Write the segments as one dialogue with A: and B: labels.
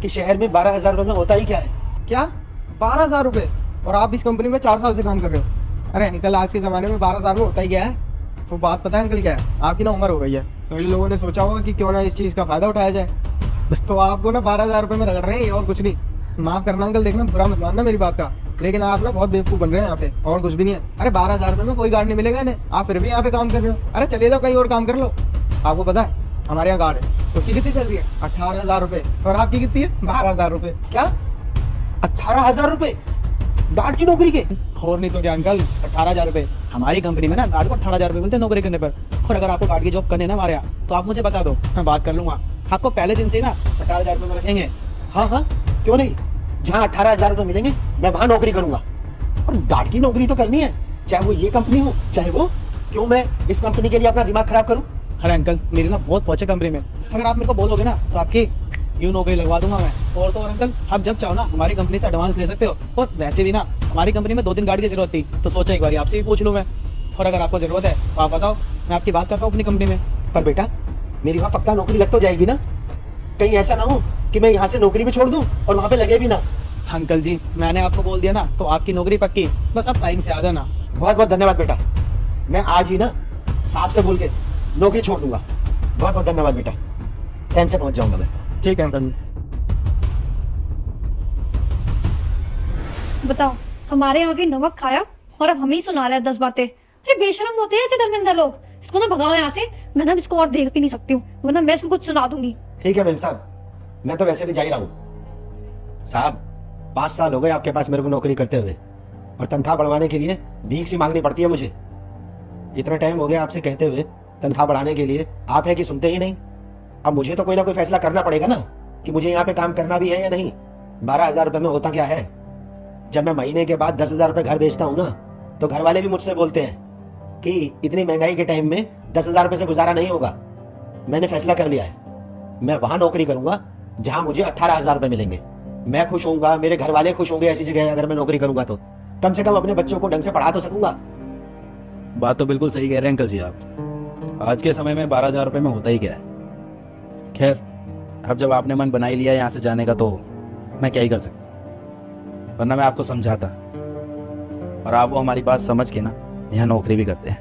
A: कि शहर में 12,000 रुपए में होता ही क्या है।
B: क्या 12,000 रुपए? और आप इस कंपनी में 4 साल से काम कर रहे हो? अरे अंकल, आज के ज़माने में 12,000 में होता ही क्या है? तो बात पता है अंकल क्या है? आपकी ना उम्र हो गई है, तो इन लोगों ने सोचा होगा कि क्यों ना इस चीज़ का फ़ायदा उठाया जाए, तो आपको ना 12,000 रुपये में रगड़ रहे हैं और कुछ नहीं। माफ़ करना अंकल, देखना बुरा मत मानना मेरी बात का, लेकिन आप ना बहुत बेवकूफ़ बन रहे हैं यहाँ पे, और कुछ भी नहीं है। अरे 12,000 रुपये में कोई गार्ड नहीं मिलेगा इन्हें, आप फिर भी यहाँ पे काम कर रहे हो। अरे चले जाओ कहीं और काम कर लो। आपको पता है हमारे यहाँ गार्ड है, उसकी कितनी सैलरी है? 18,000 रुपये। और आपकी कितनी है? 12,000 रुपये।
A: क्या 18,000 रुपए गार्ड की नौकरी के?
B: और नहीं तो क्या अंकल, 18,000 रुपये। हमारी कंपनी में ना गार्ड को 18,000 रुपये मिलते हैं नौकरी करने पर। और अगर आपको गार्ड की जॉब करने ना हमारे यहाँ, तो आप मुझे बता दो, मैं बात कर लूंगा। आपको पहले दिन से ना 18,000 रुपये में रखेंगे।
A: हाँ हाँ, क्यों नहीं। जहाँ 18,000 रुपए मिलेंगे मैं वहां नौकरी करूंगा। और गार्ड की नौकरी तो करनी है, चाहे वो ये कंपनी हो चाहे वो। क्यों मैं इस कंपनी के लिए अपना दिमाग खराब करूं?
B: अरे अंकल, मेरी ना बहुत पहुंचे कंपनी में, अगर आप मेरे को बोलोगे ना तो आपकी यूँ नौकरी लगवा दूंगा मैं। और तो और अंकल, आप जब चाहो ना हमारी कंपनी से एडवांस ले सकते हो। और वैसे भी ना हमारी कंपनी में 2-3 गार्ड की जरूरत थी, तो सोचा एक बार आपसे ही पूछ लूँ मैं। और अगर आपको जरूरत है तो आप बताओ, मैं आपकी बात करता हूँ अपनी कंपनी में।
A: पर बेटा, मेरी वहां पक्का नौकरी लग तो जाएगी ना? कहीं ऐसा ना हो कि मैं यहाँ से नौकरी भी छोड़ दूं और वहां पे लगे भी ना।
B: अंकल जी, मैंने आपको बोल दिया ना, तो आपकी नौकरी पक्की, बस आप टाइम से आ जाना।
A: बहुत बहुत धन्यवाद बेटा, मैं आज ही ना साहब से बोल के नौकरी छोड़ दूंगा। बहुत बहुत धन्यवाद बेटा, टाइम से पहुंच जाऊंगा मैं।
B: ठीक है अंकल।
C: बताओ, हमारे यहाँ की नमक खाया और अब हमें ही सुना रहा है 10 बातें। अरे बेशरम होते हैं ऐसे धर्मेंद्र लोग। इसको ना भगाओ यहाँ से, मैं ना इसको और देख भी नहीं सकती हूँ, वरना मैं इसको कुछ सुना दूंगी।
A: ठीक है मेम साहब, मैं तो वैसे भी जा ही रहा हूँ। साहब, 5 साल हो गए आपके पास मेरे को नौकरी करते हुए, और तनख्वाह बढ़वाने के लिए भीख सी मांगनी पड़ती है मुझे। इतना टाइम हो गया आपसे कहते हुए तनख्वाह बढ़ाने के लिए, आप है कि सुनते ही नहीं। अब मुझे तो कोई ना कोई फैसला करना पड़ेगा ना कि मुझे यहाँ पे काम करना भी है या नहीं। 12,000 रुपये में होता क्या है? जब मैं महीने के बाद 10,000 रुपये घर बेचता हूँ ना, तो घर वाले भी मुझसे बोलते हैं कि इतनी महंगाई के टाइम में 10,000 रुपये से गुजारा नहीं होगा। मैंने फैसला कर लिया है, मैं वहां नौकरी करूंगा जहां मुझे 18,000 रुपये मिलेंगे। मैं खुश होऊंगा, मेरे घर वाले खुश होंगे। ऐसी जगह अगर मैं नौकरी करूंगा तो कम से कम अपने बच्चों को ढंग से पढ़ा तो सकूंगा।
D: बात तो बिल्कुल सही कह रहे हैं अंकल जी आप। आज के समय में 12,000 रुपये में होता ही क्या है। खैर, अब जब आपने मन बना ही लिया यहाँ से जाने का, तो मैं क्या ही कर सकता, वरना मैं आपको समझाता और आप वो हमारी बात समझ के ना यहाँ नौकरी भी करते हैं।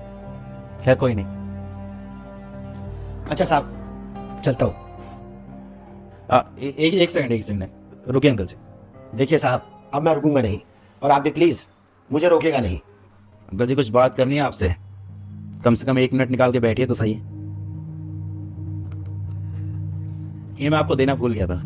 D: खैर कोई नहीं।
A: अच्छा साहब, चलता हूँ।
D: एक सेकंड रुकिए अंकल जी।
A: देखिए साहब, अब मैं रुकूंगा नहीं, और आप भी प्लीज मुझे रोकेगा नहीं।
D: अंकल जी, कुछ बात करनी है आपसे, कम से कम 1 मिनट निकाल के बैठिए तो सही। ये मैं आपको देना भूल गया था।